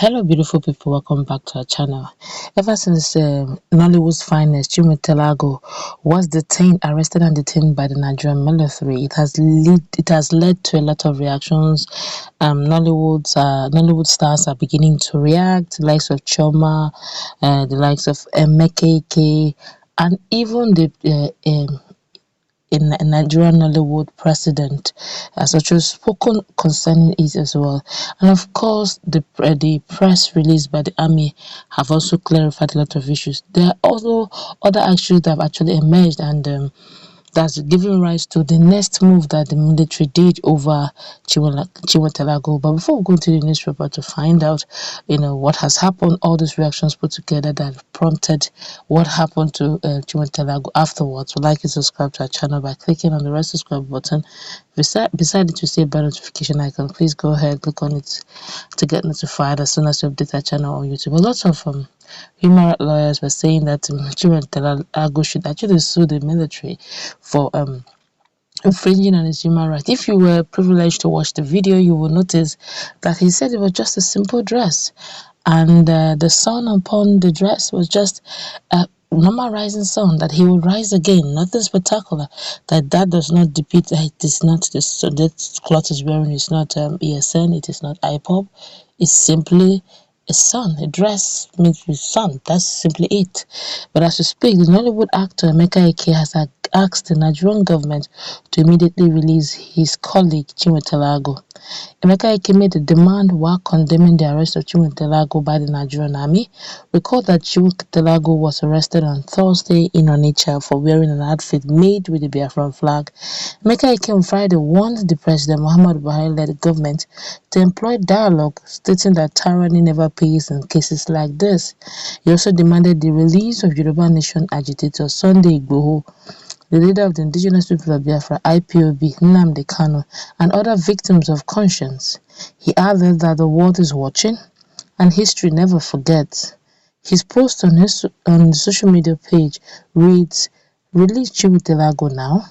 Hello, beautiful people. Welcome back to our channel. Ever since Nollywood's finest, Chiwetalu Agu, was arrested and detained by the Nigerian military, it has led to a lot of reactions. Nollywood stars are beginning to react. The likes of Choma, the likes of MKK, and even the in Nigerian Nollywood president has also spoken concerning it as well. And of course, the press released by the army have also clarified a lot of issues. There are also other issues that have actually emerged, and that's giving rise to the next move that the military did over Chiwetalu Agu. But before we go into the newspaper to find out, what has happened, all these reactions put together that prompted what happened to Chiwetalu Agu afterwards, we'd like you to subscribe to our channel by clicking on the red subscribe button. Beside it, you see a bell notification icon. Please go ahead, click on it to get notified as soon as we update our channel on YouTube. A lot of human rights lawyers were saying that Chiwetalu Agu should actually sue the military for infringing on his human rights. If you were privileged to watch the video, you will notice that he said it was just a simple dress, and the sun upon the dress was just a normal rising sun, that he will rise again, nothing spectacular, that does not depict that it is not that cloth is wearing is not ESN, it is not Ipob, it's simply a sun. A dress means with sun, that's simply it. But as we speak, the Nollywood actor Emeka Ike has asked the Nigerian government to immediately release his colleague Chiwetalu Agu. Emeka Ike made a demand while condemning the arrest of Chiwetalu Agu by the Nigerian army. Recall that Chiwetalu Agu was arrested on Thursday in Onitsha for wearing an outfit made with the Biafran flag. Emeka Ike on Friday warned the President Muhammadu Buhari-led government to employ dialogue, stating that tyranny never pays in cases like this. He also demanded the release of Yoruba Nation agitator Sunday Igboho, the leader of the indigenous people of Biafra, Ipob, Nnamdi Kanu, and other victims of conscience. He added that the world is watching and history never forgets. His post on the social media page reads, "Release Chiwetalu Agu now.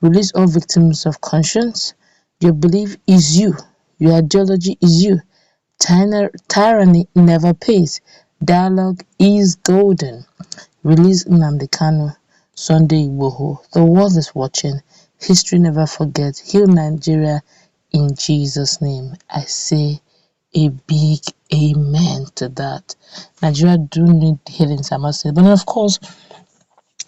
Release all victims of conscience. Your belief is you. Your ideology is you. Tyranny never pays. Dialogue is golden. Release Nnamdi Kanu. Sunday Igboho. The world is watching. History never forgets. Heal Nigeria in Jesus' name." I say a big amen to that. Nigeria do need healing, I must say. But of course,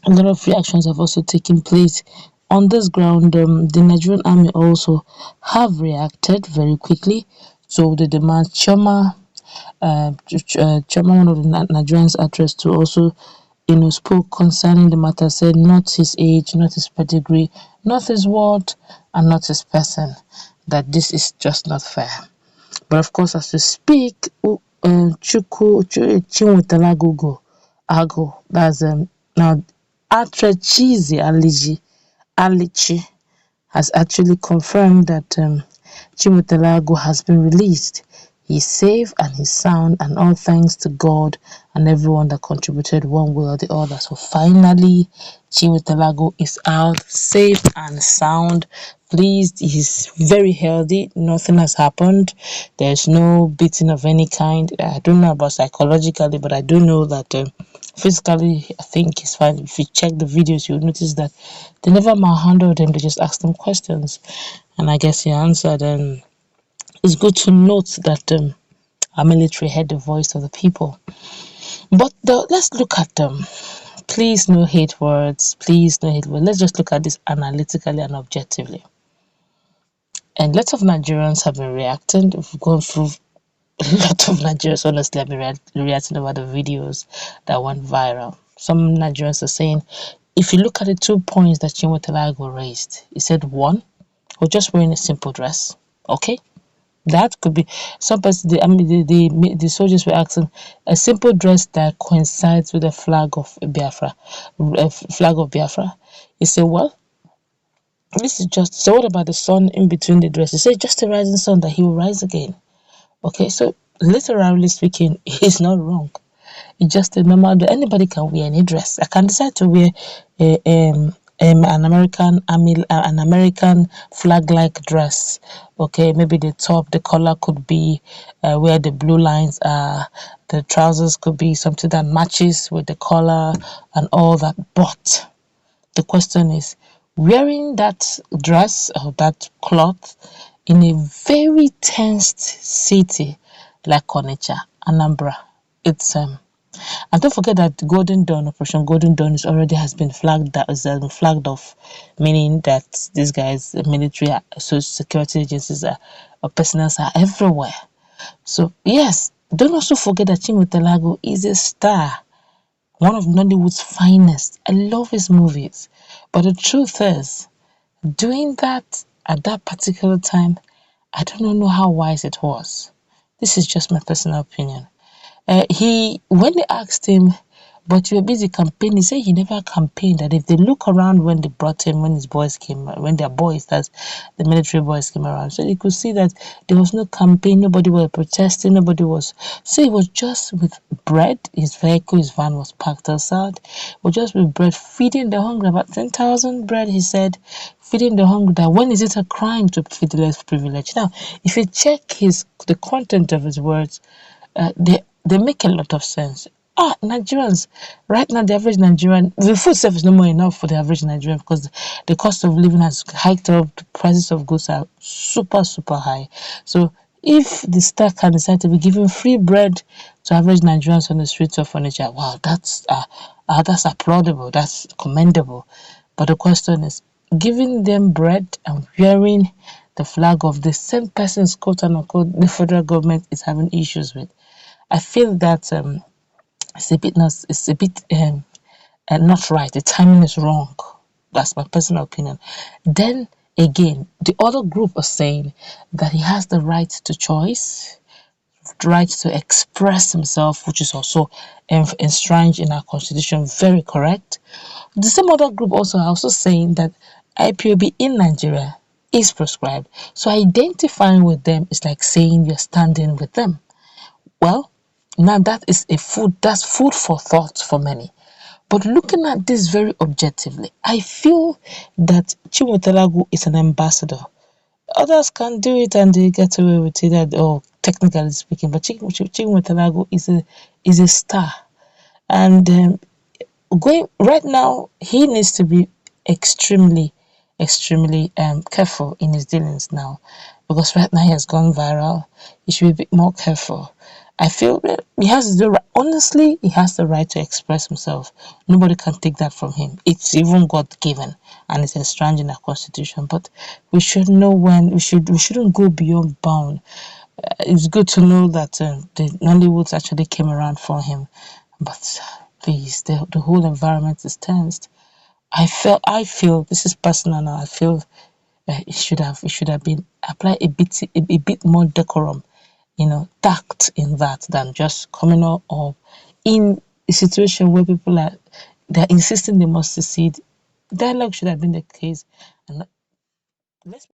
a lot of reactions have also taken place on this ground. The Nigerian army also have reacted very quickly to the demand. Choma, one of the Nigerians actress, to also spoke concerning the matter, said not his age, not his pedigree, not his word, and not his person, that this is just not fair. But of course, as we speak, Chiwetalu Agu, that's now actress Alichi has actually confirmed that Chiwetalu Agu has been released. He's safe and he's sound, and all thanks to God and everyone that contributed one way or the other. So finally, Chiwetalu Agu is out, safe and sound. Pleased, he's very healthy. Nothing has happened. There's no beating of any kind. I don't know about psychologically, but I do know that physically, I think he's fine. If you check the videos, you'll notice that they never manhandled him. They just asked him questions, and I guess he answered. And it's good to note that our military heard the voice of the people. But let's look at them. Please, no hate words. Please, no hate words. Let's just look at this analytically and objectively. And lots of Nigerians have been reacting. We've gone through a lot of Nigerians, honestly, have been reacting about the videos that went viral. Some Nigerians are saying, if you look at the 2 points that Chiwetalu Agu raised, he said, one, or just wearing a simple dress. Okay, that could be some person. The soldiers were asking a simple dress that coincides with the flag of Biafra. He said, well, this is just, so what about the sun in between the dress? He said, just a rising sun, that he will rise again. Okay, so literally speaking, he's not wrong. It's just a normal, anybody can wear any dress. I can decide to wear a an American flag-like dress. Okay, maybe the top, the collar could be where the blue lines are. The trousers could be something that matches with the collar and all that. But the question is, wearing that dress or that cloth in a very tensed city like Onitsha, Anambra, it's and don't forget that Golden Dawn, Operation Golden Dawn, is already has been flagged, that is flagged off, meaning that these guys, the military, social security agencies, personnel are everywhere. So yes, don't also forget that Chiwetalu Agu is a star, one of Nollywood's finest. I love his movies, but the truth is, doing that at that particular time, I don't know how wise it was. This is just my personal opinion. When they asked him, but you were busy campaigning, he said he never campaigned. That if they look around when they brought him, when his boys came, when their boys, that's the military boys came around, so you could see that there was no campaign, nobody was protesting, nobody was. So it was just with bread. His vehicle, his van was parked outside. It was just with bread, feeding the hungry. About 10,000 bread, he said, feeding the hungry. That when is it a crime to feed the less privileged? Now, if you check the content of his words, they make a lot of sense. Nigerians, right now, the average Nigerian, the food stuff is no more enough for the average Nigerian because the cost of living has hiked up, the prices of goods are super, super high. So if the state can decide to be giving free bread to average Nigerians on the streets of furniture, wow, that's applaudable, that's commendable. But the question is, giving them bread and wearing the flag of the same person's quote unquote the federal government is having issues with. I feel that it's a bit not right. The timing is wrong. That's my personal opinion. Then again, the other group are saying that he has the right to choice, the right to express himself, which is also enshrined in our constitution. Very correct. The same other group also are also saying that IPOB in Nigeria is prescribed. So identifying with them is like saying you're standing with them. Well, now that's food for thought for many. But looking at this very objectively, I feel that Chiwetalu Agu is an ambassador. Others can do it and they get away with it, technically speaking, but Chiwetalu Agu is a star. And going right now, he needs to be extremely, extremely careful in his dealings now, because right now he has gone viral. He should be a bit more careful. I feel he has honestly, he has the right to express himself. Nobody can take that from him. It's even God given and it's enshrined in our constitution. But we should know when we shouldn't go beyond bound. It's good to know that the Nollywood actually came around for him, but please, the whole environment is tensed. I feel this is personal now. I feel it should have been applied a bit more decorum, tact in that than just coming up or in a situation where people they're insisting they must secede. Dialogue should have been the case, and let's